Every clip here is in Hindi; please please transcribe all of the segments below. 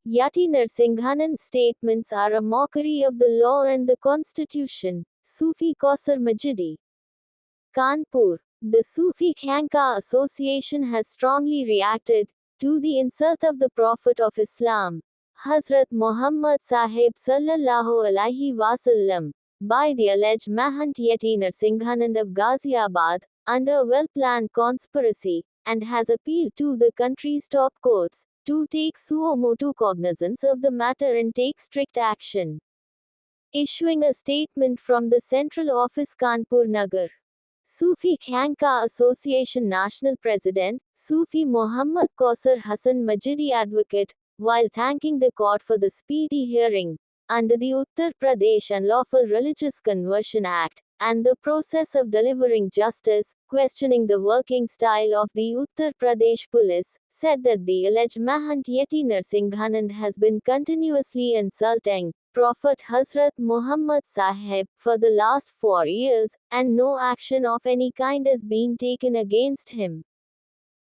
Yati Narsinghanan's statements are a mockery of the law and the constitution. Sufi Kausar Majidi, Kanpur. The Sufi Khanqa Association has strongly reacted to the insult of the Prophet of Islam, Hazrat Muhammad Sahib Sallallahu Alaihi Wasallam, by the alleged Mahant Yati Narsinghanand of Ghaziabad, under a well-planned conspiracy, and has appealed to the country's top courts to take suo motu cognizance of the matter and take strict action. Issuing a statement from the central office Kanpur Nagar, Sufi Khanqa Association National President, Sufi Muhammad Kausar Hassan Majidi advocate, while thanking the court for the speedy hearing, under the Uttar Pradesh Unlawful Religious Conversion Act, and the process of delivering justice, questioning the working style of the Uttar Pradesh police, said that the alleged Mahant Yati Narsinghanand has been continuously insulting Prophet Hazrat Muhammad Sahib for the last 4 years, and no action of any kind is being taken against him.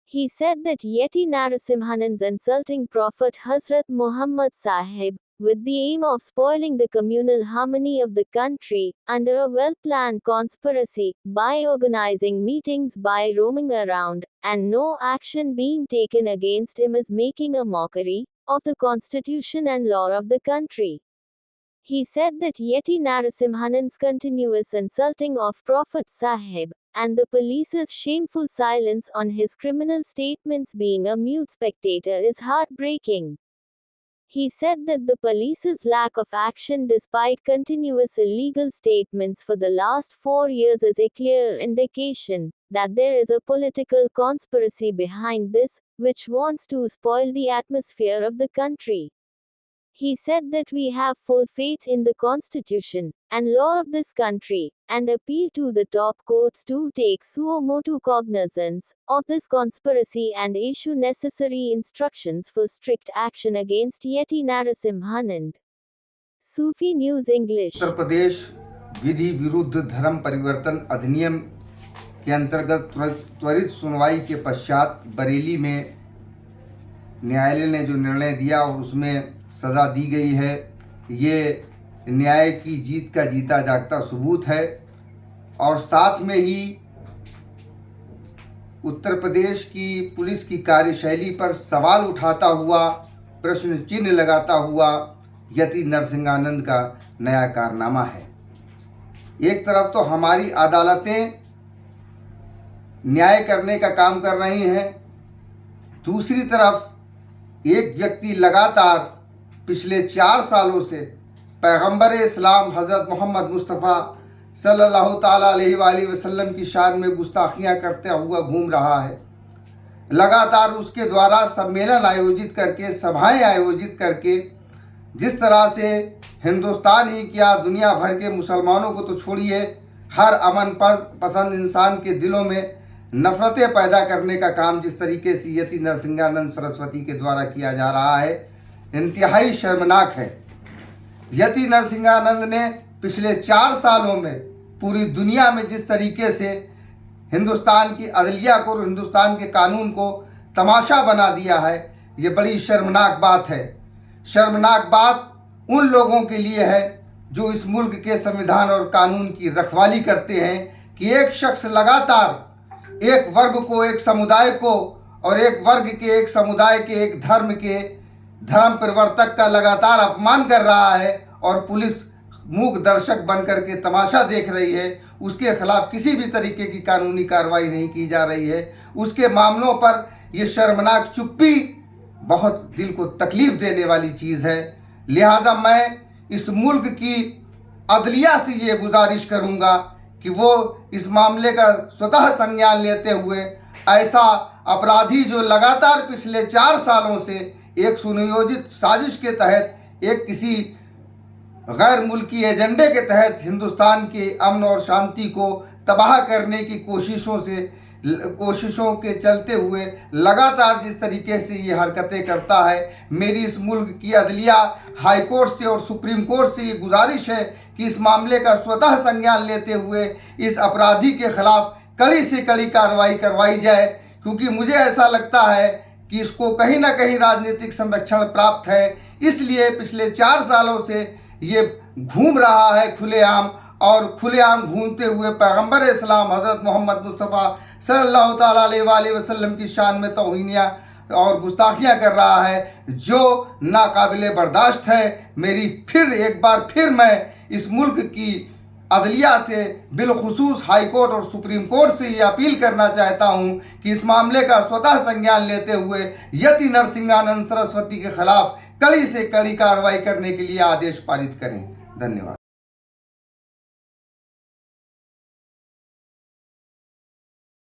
He said that Yeti Narasimhanan's insulting Prophet Hazrat Muhammad Sahib, with the aim of spoiling the communal harmony of the country, under a well-planned conspiracy, by organizing meetings by roaming around, and no action being taken against him is making a mockery of the constitution and law of the country. He said that Yeti Narasimhanan's continuous insulting of Prophet Sahib, and the police's shameful silence on his criminal statements being a mute spectator is heartbreaking. He said that the police's lack of action despite continuous illegal statements for the last 4 years is a clear indication that there is a political conspiracy behind this, which wants to spoil the atmosphere of the country. He said that we have full faith in the constitution and law of this country, and appeal to the top courts to take suo motu cognizance of this conspiracy and issue necessary instructions for strict action against Yeti Narasimhanand. Sufi News English. Uttar Pradesh विधि विरुद्ध धर्म परिवर्तन अधिनियम के अंतर्गत त्वरित सुनवाई के पश्चात बरेली में न्यायालय ने जो निर्णय दिया और उसमें सज़ा दी गई है, ये न्याय की जीत का जीता जागता सबूत है। और साथ में ही उत्तर प्रदेश की पुलिस की कार्यशैली पर सवाल उठाता हुआ, प्रश्न चिन्ह लगाता हुआ यति नरसिंहानंद का नया कारनामा है। एक तरफ तो हमारी अदालतें न्याय करने का काम कर रही हैं, दूसरी तरफ एक व्यक्ति लगातार पिछले 4 सालों से पैगंबर इस्लाम हज़रत मोहम्मद मुस्तफ़ा सल्लल्लाहु ताला अलैहि वसल्लम की शान में गुस्ताखियाँ करते हुआ घूम रहा है। लगातार उसके द्वारा सम्मेलन आयोजित करके, सभाएं आयोजित करके, जिस तरह से हिंदुस्तान ही क्या दुनिया भर के मुसलमानों को तो छोड़िए, हर अमन पसंद इंसान के दिलों में नफ़रतें पैदा करने का काम जिस तरीके से यति नरसिंहानंद सरस्वती के द्वारा किया जा रहा है, इंतहाई शर्मनाक है। यति नरसिंहानंद ने पिछले 4 सालों में पूरी दुनिया में जिस तरीके से हिंदुस्तान की अदलिया को और हिंदुस्तान के कानून को तमाशा बना दिया है, ये बड़ी शर्मनाक बात है। शर्मनाक बात उन लोगों के लिए है जो इस मुल्क के संविधान और कानून की रखवाली करते हैं कि एक शख्स लगातार एक वर्ग को, एक समुदाय को, और एक वर्ग के, एक समुदाय के, एक धर्म के धर्म परिवर्तक का लगातार अपमान कर रहा है और पुलिस मूक दर्शक बन करके तमाशा देख रही है। उसके खिलाफ किसी भी तरीके की कानूनी कार्रवाई नहीं की जा रही है। उसके मामलों पर ये शर्मनाक चुप्पी बहुत दिल को तकलीफ़ देने वाली चीज़ है। लिहाजा मैं इस मुल्क की अदलिया से ये गुजारिश करूँगा कि वो इस मामले का स्वतः संज्ञान लेते हुए ऐसा अपराधी जो लगातार पिछले 4 सालों से एक सुनियोजित साजिश के तहत, एक किसी गैर मुल्की एजेंडे के तहत हिंदुस्तान के अमन और शांति को तबाह करने की कोशिशों के चलते हुए लगातार जिस तरीके से ये हरकतें करता है, मेरी इस मुल्क की अदलिया, हाई कोर्ट से और सुप्रीम कोर्ट से ये गुजारिश है कि इस मामले का स्वतः संज्ञान लेते हुए इस अपराधी के खिलाफ कड़ी से कड़ी कार्रवाई करवाई जाए, क्योंकि मुझे ऐसा लगता है कि इसको कहीं ना कहीं राजनीतिक संरक्षण प्राप्त है। इसलिए पिछले 4 सालों से ये घूम रहा है खुलेआम, और खुलेआम घूमते हुए पैगंबर इस्लाम हज़रत मोहम्मद मुस्तफ़ा सल्लल्लाहु ताला अलैहि वसल्लम की शान में तौहीनियाँ और गुस्ताखियाँ कर रहा है, जो नाकाबिले बर्दाश्त है। मेरी एक बार फिर मैं इस मुल्क की अदलिया से, बिलखुसूस हाई कोर्ट और सुप्रीम कोर्ट से ये अपील करना चाहता हूँ कि इस मामले का स्वतः संज्ञान लेते हुए यति नरसिंहानंद सरस्वती के खिलाफ कड़ी से कड़ी कार्रवाई करने के लिए आदेश पारित करें। धन्यवाद।